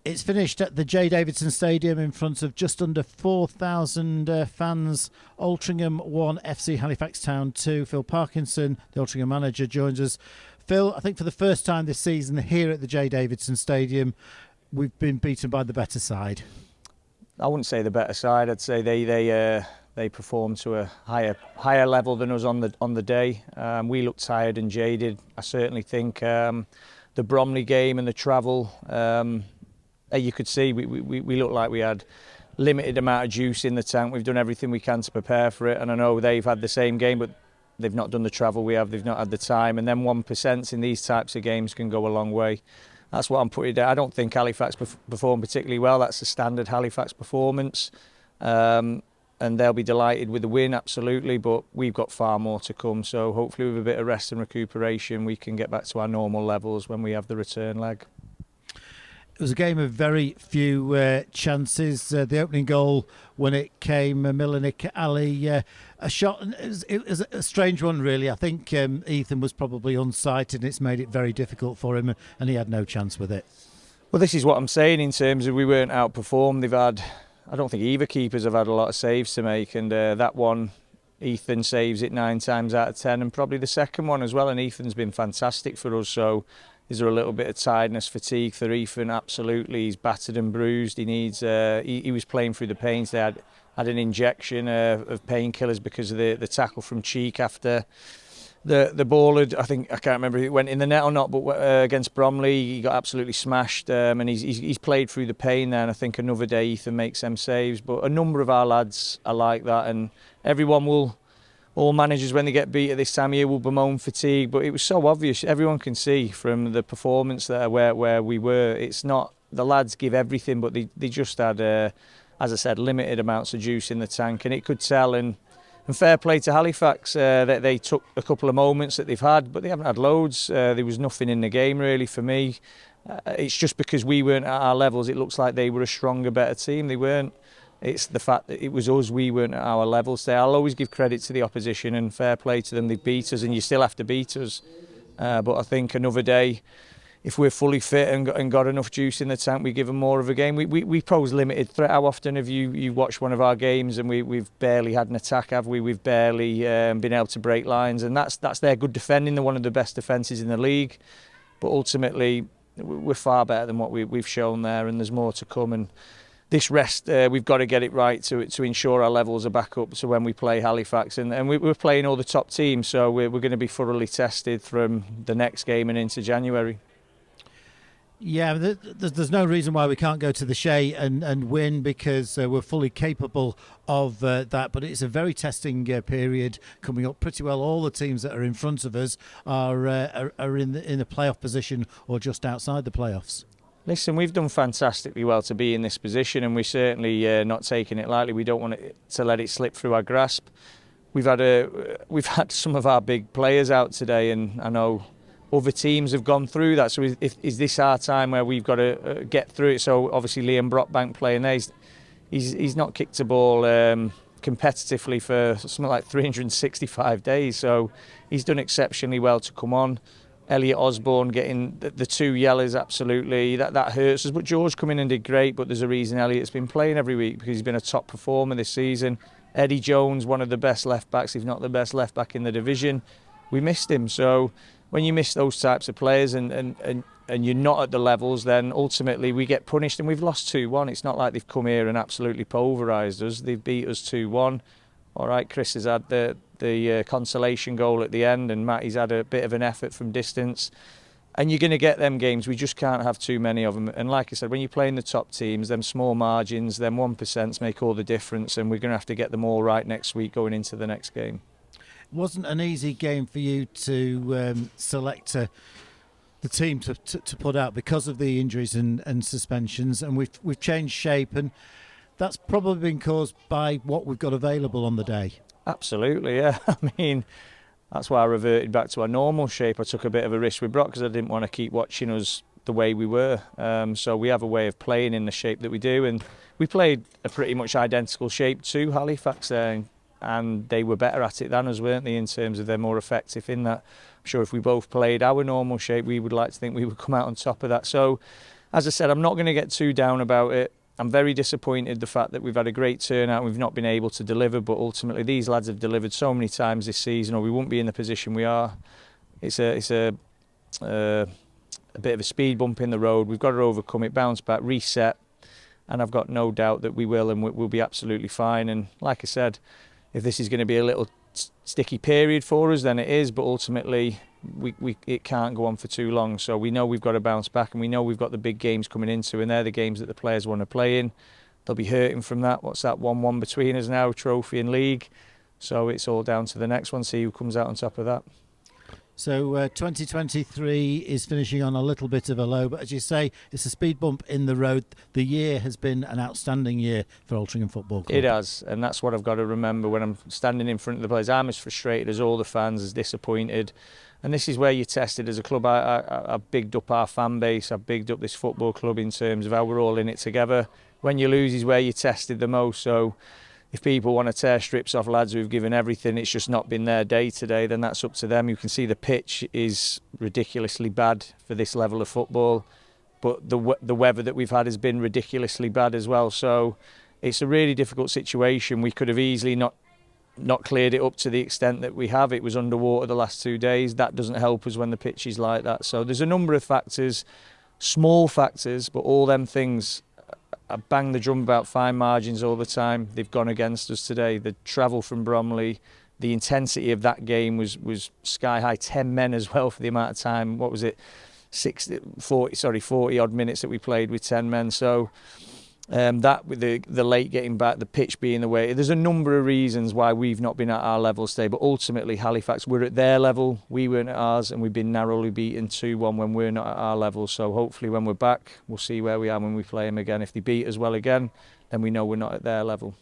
It's finished at the J Davidson Stadium in front of just under 4,000 fans. Altrincham 1, FC Halifax Town 2. Phil Parkinson, the Altrincham manager, joins us. Phil, I think for the first time this season here at the J Davidson Stadium, we've been beaten by the better side. I wouldn't say the better side. I'd say they performed to a higher level than us on the day. We looked tired and jaded. I certainly think the Bromley game and the travel. You could see we looked like we had limited amount of juice in the tank. We've done everything we can to prepare for it, and I know they've had the same game, but they've not done the travel we have. They've not had the time, and then 1% in these types of games can go a long way. That's what I'm putting down. I don't think Halifax performed particularly well. That's the standard Halifax performance, and they'll be delighted with the win, absolutely. But we've got far more to come. So hopefully, with a bit of rest and recuperation, we can get back to our normal levels when we have the return leg. It was a game of very few chances. The opening goal, when it came, Milinik Ali, a shot. It was a strange one, really. I think Ethan was probably unsighted, and it's made it very difficult for him, and he had no chance with it. Well, this is what I'm saying in terms of we weren't outperformed. I don't think either keepers have had a lot of saves to make, and that one, Ethan saves it 9 times out of 10, and probably the second one as well. And Ethan's been fantastic for us. So, is there a little bit of tiredness, fatigue for Ethan? Absolutely. He's battered and bruised. He needs. He was playing through the pains. They had an injection of painkillers because of the tackle from Cheek after the ball had, I can't remember if it went in the net or not, but against Bromley he got absolutely smashed, and he's played through the pain there. And I think another day Ethan makes them saves. But a number of our lads are like that, and all managers, when they get beat at this time of year, will bemoan fatigue, but it was so obvious. Everyone can see from the performance there where we were. It's not the lads give everything, but they just had, as I said, limited amounts of juice in the tank, and it could tell. And fair play to Halifax, that they took a couple of moments that they've had, but they haven't had loads. There was nothing in the game really for me. It's just because we weren't at our levels. It looks like they were a stronger, better team. They weren't. It's the fact that it was us, we weren't at our levels there. I'll always give credit to the opposition, and fair play to them. They beat us, and you still have to beat us. But I think another day, if we're fully fit and got enough juice in the tank, we give them more of a game. We pose limited threat. How often have you watched one of our games and we've barely had an attack, have we? We've barely been able to break lines, and that's their good defending. They're one of the best defences in the league. But ultimately, we're far better than what we've shown there, and there's more to come. And this rest, we've got to get it right to ensure our levels are back up to when we play Halifax. And we're playing all the top teams, so we're going to be thoroughly tested from the next game and into January. Yeah, there's no reason why we can't go to the Shea and win, because we're fully capable of that. But it's a very testing period coming up. Pretty well all the teams that are in front of us are in a playoff position or just outside the playoffs. Listen, we've done fantastically well to be in this position, and we're certainly not taking it lightly. We don't want to let it slip through our grasp. We've had some of our big players out today, and I know other teams have gone through that. So is this our time where we've got to get through it? So obviously Liam Brockbank playing there, he's not kicked a ball competitively for something like 365 days. So he's done exceptionally well to come on. Elliot Osborne getting the 2 yellers, absolutely, that hurts us. But George come in and did great, but there's a reason Elliot's been playing every week, because he's been a top performer this season. Eddie Jones, one of the best left backs, if not the best left back in the division. We missed him. So when you miss those types of players and you're not at the levels, then ultimately we get punished, and we've lost 2-1. It's not like they've come here and absolutely pulverised us. They've beat us 2-1. All right, Chris has had the consolation goal at the end, and Matty's had a bit of an effort from distance. And you're going to get them games. We just can't have too many of them. And like I said, when you're playing the top teams, them small margins, them 1% make all the difference, and we're going to have to get them all right next week going into the next game. It wasn't an easy game for you to select the team to put out because of the injuries and suspensions, and we've changed shape, and that's probably been caused by what we've got available on the day. Absolutely, yeah. I mean, that's why I reverted back to our normal shape. I took a bit of a risk with Brock because I didn't want to keep watching us the way we were. So we have a way of playing in the shape that we do, and we played a pretty much identical shape to Halifax there, and they were better at it than us, weren't they, in terms of they're more effective in that. I'm sure if we both played our normal shape, we would like to think we would come out on top of that. So as I said, I'm not going to get too down about it. I'm very disappointed the fact that we've had a great turnout and we've not been able to deliver, but ultimately these lads have delivered so many times this season, or we wouldn't be in the position we are. It's a bit of a speed bump in the road. We've got to overcome it, bounce back, reset, and I've got no doubt that we will, and we'll be absolutely fine. And like I said, if this is going to be a little sticky period for us, then it is, but ultimately it can't go on for too long. So we know we've got to bounce back, and we know we've got the big games coming into, and they're the games that the players want to play in. They'll be hurting from that. What's that 1-1 between us now, trophy and league? So it's all down to the next one, see who comes out on top of that. So 2023 is finishing on a little bit of a low, but as you say, it's a speed bump in the road. The year has been an outstanding year for Altrincham Football Club. It has, and that's what I've got to remember when I'm standing in front of the players. I'm as frustrated as all the fans, as disappointed. And this is where you're tested as a club. I've bigged up our fan base, I've bigged up this football club in terms of how we're all in it together. When you lose is where you're tested the most. So if people want to tear strips off lads who've given everything, it's just not been their day today, then that's up to them. You can see the pitch is ridiculously bad for this level of football, but the weather that we've had has been ridiculously bad as well. So it's a really difficult situation. We could have easily not cleared it up to the extent that we have. It was underwater the last 2 days. That doesn't help us when the pitch is like that. So there's a number of factors, small factors, but all them things. I bang the drum about fine margins all the time. They've gone against us today. The travel from Bromley, the intensity of that game was sky high. 10 men as well for the amount of time. What was it? 40 odd minutes that we played with 10 men. So that with the late getting back, the pitch being the way. There's a number of reasons why we've not been at our level today, but ultimately Halifax, we're at their level, we weren't at ours, and we've been narrowly beaten 2-1 when we're not at our level. So hopefully when we're back, we'll see where we are when we play them again. If they beat us well again, then we know we're not at their level.